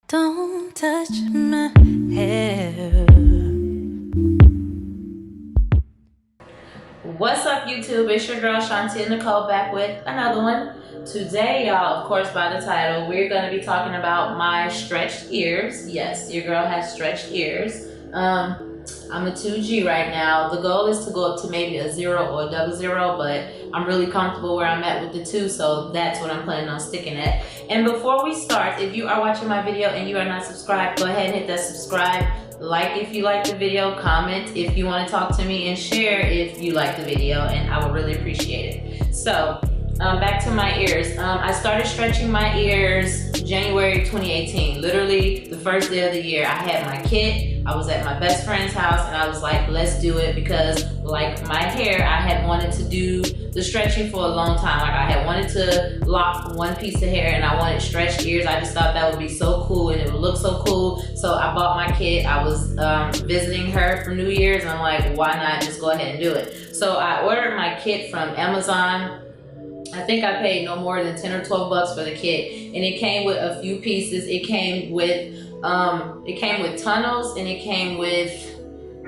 Don't touch my hair. What's up, YouTube? It's your girl Shantia Nicole back with another one. Today, y'all, of course, by the title, we're going to be talking about my stretched ears. Yes, your girl has stretched ears. I'm a 2G right now. The goal is to go up to maybe a 0 or a 00, but I'm really comfortable where I'm at with the 2, so that's what I'm planning on sticking at. And before we start, if you are watching my video and you are not subscribed, go ahead and hit that subscribe. Like if you like the video, comment if you want to talk to me, and share if you like the video, and I would really appreciate it. So back to my ears. I started stretching my ears January 2018, literally the first day of the year. I had my kit. I was at my best friend's house and I was like, let's do it, because like my hair, I had wanted to do the stretching for a long time. Like I had wanted to lock one piece of hair and I wanted stretched ears. I just thought that would be so cool and it would look so cool. So I bought my kit. I was visiting her for New Year's and I'm like, why not just go ahead and do it? So I ordered my kit from Amazon. I think I paid no more than 10 or 12 bucks for the kit, and it came with a few pieces. It came with tunnels, and it came with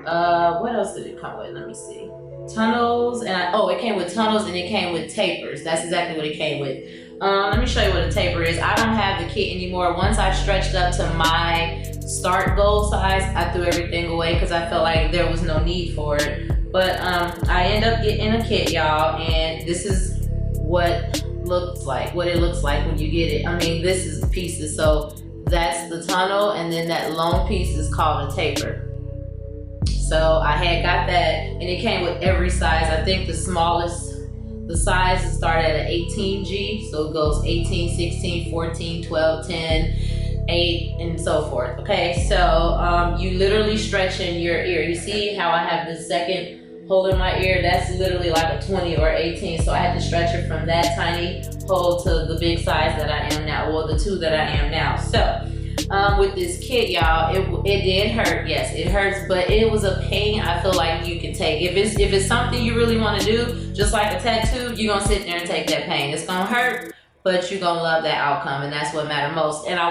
what else did it come with? Let me see. Tunnels, and it came with tunnels, and it came with tapers. That's exactly what it came with. Let me show you what a taper is. I don't have the kit anymore. Once I stretched up to my start goal size, I threw everything away because I felt like there was no need for it. But I ended up getting a kit, y'all, and this is what it looks like when you get it. I mean, this is the pieces. So that's the tunnel, and then that long piece is called a taper. So I had got that, and it came with every size. I think the size started at an 18G, so it goes 18, 16, 14, 12, 10, 8, and so forth. Okay, so you literally stretch in your ear. You see how I have the second hole in my ear? That's literally like a 20 or 18, so I had to stretch it from that tiny hole to the big size that I am now, or the 2 that I am now. So with this kit, y'all, it did hurt. Yes, it hurts, but it was a pain I feel like you can take. If it's something you really want to do, just like a tattoo, you're gonna sit there and take that pain. It's gonna hurt, but you're gonna love that outcome, and that's what mattered most. And I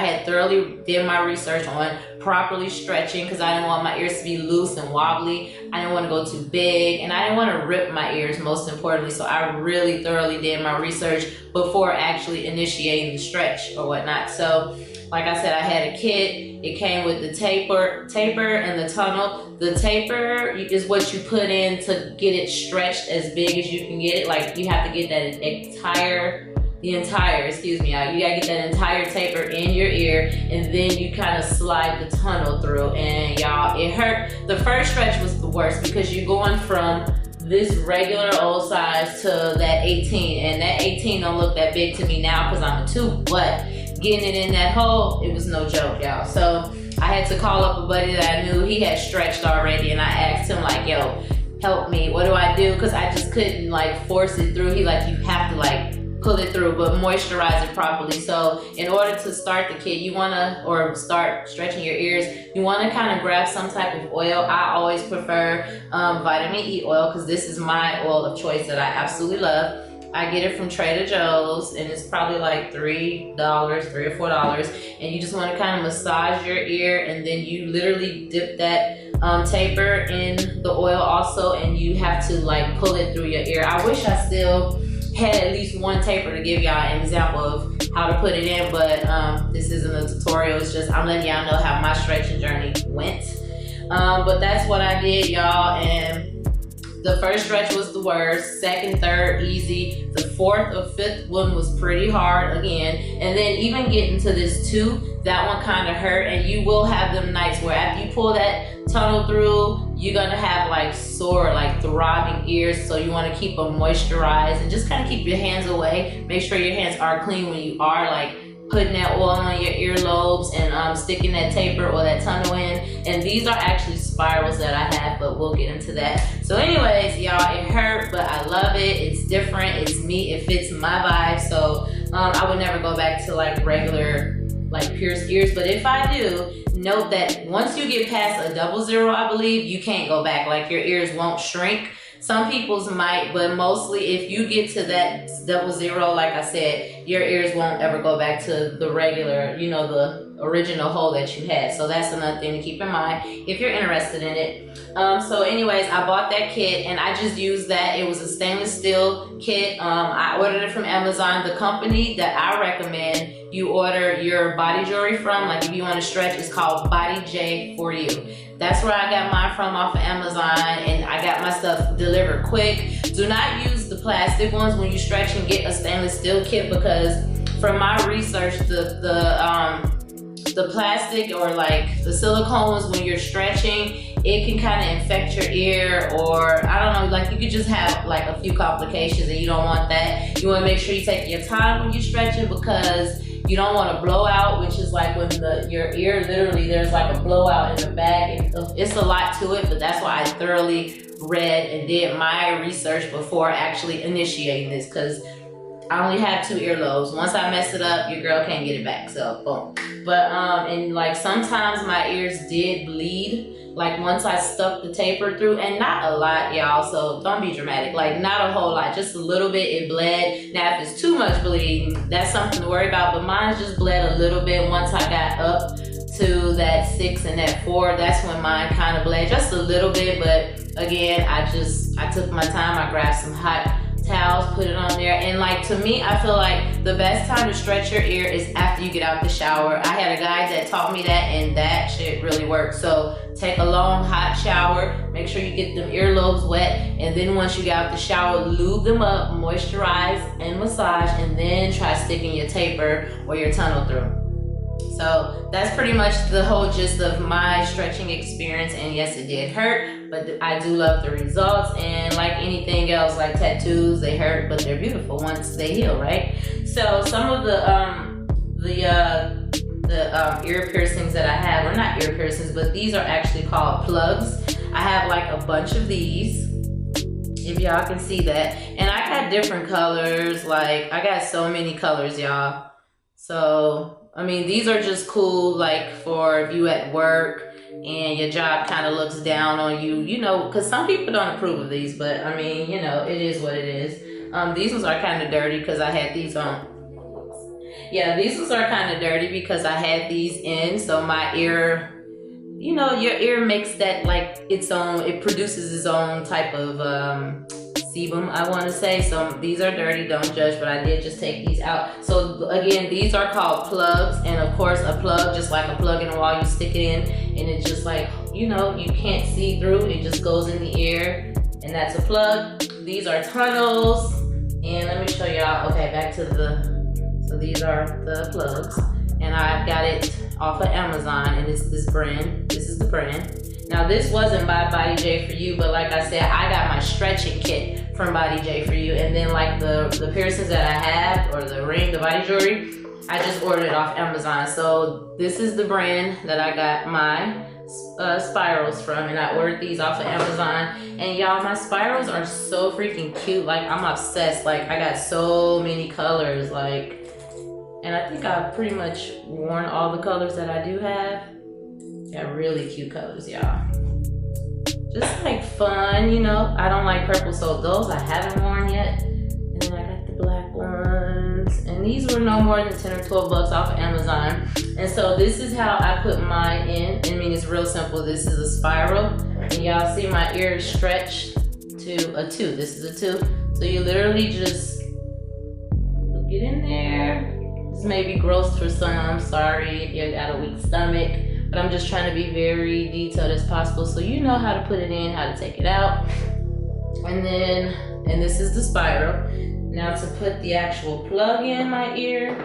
had thoroughly did my research on properly stretching, because I didn't want my ears to be loose and wobbly. I didn't want to go too big, and I didn't want to rip my ears, most importantly. So I really thoroughly did my research before actually initiating the stretch or whatnot. So like I said, I had a kit. It came with the taper and the tunnel. The taper is what you put in to get it stretched as big as you can get it. Like you have to get that you gotta get that entire taper in your ear, and then you kind of slide the tunnel through. And y'all, it hurt. The first stretch was the worst, because you're going from this regular old size to that 18, and that 18 don't look that big to me now because I'm a 2, but getting it in that hole, it was no joke, y'all. So I had to call up a buddy that I knew. He had stretched already, and I asked him like, yo, help me, what do I do? Because I just couldn't like force it through. He like, you have to like pull it through, but moisturize it properly. So in order to start the kit, or start stretching your ears, you wanna kind of grab some type of oil. I always prefer vitamin E oil, because this is my oil of choice that I absolutely love. I get it from Trader Joe's, and it's probably like $3 or $4, and you just want to kind of massage your ear, and then you literally dip that taper in the oil also, and you have to like pull it through your ear. I wish I still had at least one taper to give y'all an example of how to put it in, but this isn't a tutorial. It's just I'm letting y'all know how my stretching journey went. But that's what I did, y'all, and the first stretch was the worst. Second, third, easy. The fourth or fifth one was pretty hard again. And then even getting to this 2, that one kind of hurt. And you will have them nights where after you pull that tunnel through, you're gonna have like sore, like throbbing ears. So you wanna keep them moisturized and just kind of keep your hands away. Make sure your hands are clean when you are like putting that oil on your earlobes and sticking that taper or that tunnel in. And these are actually spirals that I have, but we'll get into that. So anyways, y'all, it hurt, but I love it. It's different, it's me, it fits my vibe. So I would never go back to like regular, like pierced ears. But if I do, note that once you get past a 00, I believe, you can't go back. Like your ears won't shrink. Some people's might, but mostly if you get to that 00, like I said, your ears won't ever go back to the regular, you know, original hole that you had. So that's another thing to keep in mind if you're interested in it. So anyways, I bought that kit and I just used that. It was a stainless steel kit. I ordered it from Amazon. The company that I recommend you order your body jewelry from, like if you want to stretch, it's called Body J for You. That's where I got mine from, off of Amazon, and I got my stuff delivered quick. Do not use the plastic ones when you stretch and get a stainless steel kit, because from my research, the plastic or like the silicones, when you're stretching, it can kind of infect your ear, or I don't know, like you could just have like a few complications, and you don't want that. You want to make sure you take your time when you're stretching, because you don't want to blow out, which is like when your ear literally, there's like a blowout in the back. It's a lot to it, but that's why I thoroughly read and did my research before actually initiating this, because I only have 2 earlobes. Once I mess it up, your girl can't get it back. So boom. But and like sometimes my ears did bleed. Like once I stuck the taper through, and not a lot, y'all. So don't be dramatic. Like not a whole lot, just a little bit. It bled. Now if it's too much bleeding, that's something to worry about. But mine just bled a little bit once I got up to that 6 and that 4. That's when mine kind of bled just a little bit. But again, I took my time. I grabbed some hot towels, put it on there, and like to me, I feel like the best time to stretch your ear is after you get out the shower. I had a guy that taught me that, and that shit really works. So take a long hot shower, make sure you get them earlobes wet, and then once you get out the shower, lube them up, moisturize and massage, and then try sticking your taper or your tunnel through. So that's pretty much the whole gist of my stretching experience. And yes, it did hurt, but I do love the results. And like anything else, like tattoos, they hurt, but they're beautiful once they heal, right? So some of the ear piercings that I have, or not ear piercings, but these are actually called plugs. I have like a bunch of these, if y'all can see that. And I got different colors, like I got so many colors, y'all. So I mean, these are just cool, like for if you at work and your job kind of looks down on you, you know, because some people don't approve of these, but I mean, you know, it is what it is. These ones are kind of dirty because I had these on. Yeah, these ones are kind of dirty because I had these in, so my ear, you know, your ear makes that like its own, it produces its own type of sebum, I want to say. So these are dirty, don't judge, but I did just take these out. So again, these are called plugs, and of course a plug, just like a plug in the wall, you stick it in and it's just like, you know, you can't see through, it just goes in the ear, and that's a plug. These are tunnels, and let me show y'all. Okay, back to so these are the plugs, and I got it off of Amazon, and it's this brand. This is the brand. Now this wasn't by Body J for You, but like I said, I got my stretching kit from Body J for You, and then like the piercings that I have, or the ring, the body jewelry, I just ordered it off Amazon. So this is the brand that I got my spirals from, and I ordered these off of Amazon. And y'all, my spirals are so freaking cute. Like I'm obsessed. Like I got so many colors, like, and I think I've pretty much worn all the colors that I do have. Got really cute colors, y'all. Just like fun, you know. I don't like purple, so those I haven't worn yet. And then I got the black ones, and these were no more than 10 or 12 bucks off of Amazon. And so this is how I put mine in. I mean, it's real simple. This is a spiral, and y'all see my ear stretched to a 2. This is a 2. So you literally just get in there. This may be gross for some, sorry if you got a weak stomach, but I'm just trying to be very detailed as possible so you know how to put it in, how to take it out. And this is the spiral. Now to put the actual plug in my ear,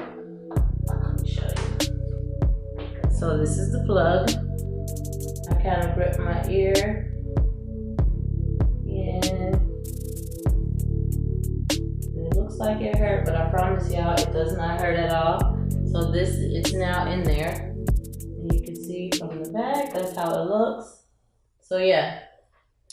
let me show you. So this is the plug. I kind of grip my ear, and it looks like it hurt, but I promise y'all it does not hurt at all. So it's now in there, and you can see from the back, that's how it looks. So yeah,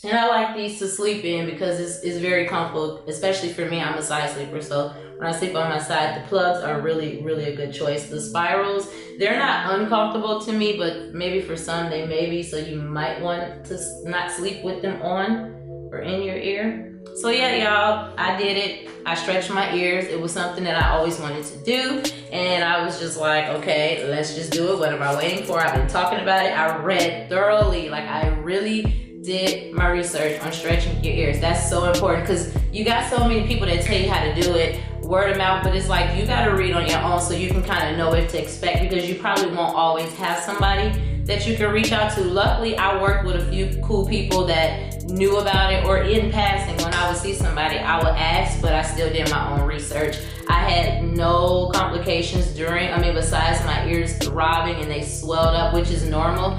and I like these to sleep in because it's very comfortable, especially for me. I'm a side sleeper, so when I sleep on my side, the plugs are really, really a good choice. The spirals, they're not uncomfortable to me, but maybe for some they may be, so you might want to not sleep with them on or in your ear. So yeah, y'all, I did it. I stretched my ears. It was something that I always wanted to do. And I was just like, okay, let's just do it. What am I waiting for? I've been talking about it. I read thoroughly. Like, I really did my research on stretching your ears. That's so important because you got so many people that tell you how to do it, word of mouth, but it's like you got to read on your own so you can kind of know what to expect, because you probably won't always have somebody that you can reach out to. Luckily, I worked with a few cool people that knew about it, or in passing, when I would see somebody, I would ask, but I still did my own research. I had no complications besides my ears throbbing and they swelled up, which is normal.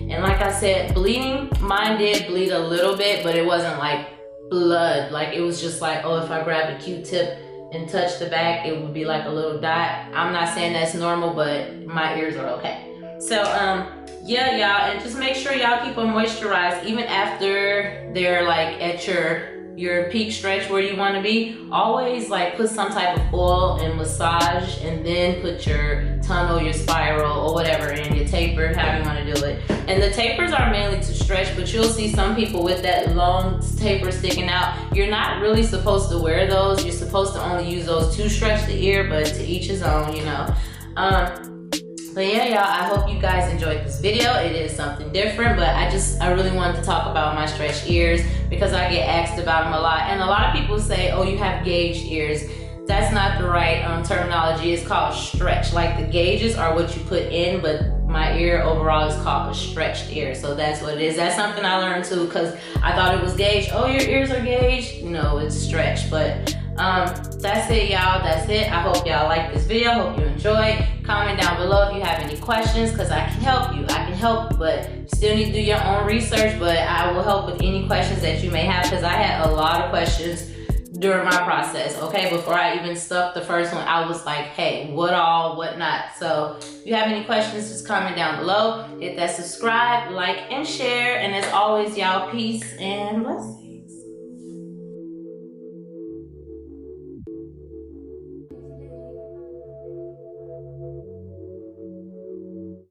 And like I said, bleeding, mine did bleed a little bit, but it wasn't like blood. Like, it was just like, oh, if I grabbed a Q-tip and touched the back, it would be like a little dot. I'm not saying that's normal, but my ears are okay. So, yeah, y'all, and just make sure y'all keep them moisturized even after they're like at your peak stretch where you want to be. Always like put some type of oil and massage, and then put your tunnel, your spiral, or whatever in, your taper, however you want to do it. And the tapers are mainly to stretch, but you'll see some people with that long taper sticking out. You're not really supposed to wear those. You're supposed to only use those to stretch the ear, but to each his own, you know. But yeah, y'all, I hope you guys enjoyed this video. It is something different, but I really wanted to talk about my stretched ears because I get asked about them a lot. And a lot of people say, oh, you have gauged ears. That's not the right terminology. It's called stretch. Like, the gauges are what you put in, but my ear overall is called a stretched ear. So that's what it is. That's something I learned too, because I thought it was gauged. Oh, your ears are gauged. No, it's stretched. But that's it, y'all. That's it. I hope y'all like this video. Hope you enjoyed. Comment down below if you have any questions, because I can help you. I can help, but you still need to do your own research. But I will help with any questions that you may have, because I had a lot of questions during my process. Okay, before I even stuck the first one, I was like, hey, what all, what not? So if you have any questions, just comment down below. Hit that subscribe, like, and share. And as always, y'all, peace and blessings.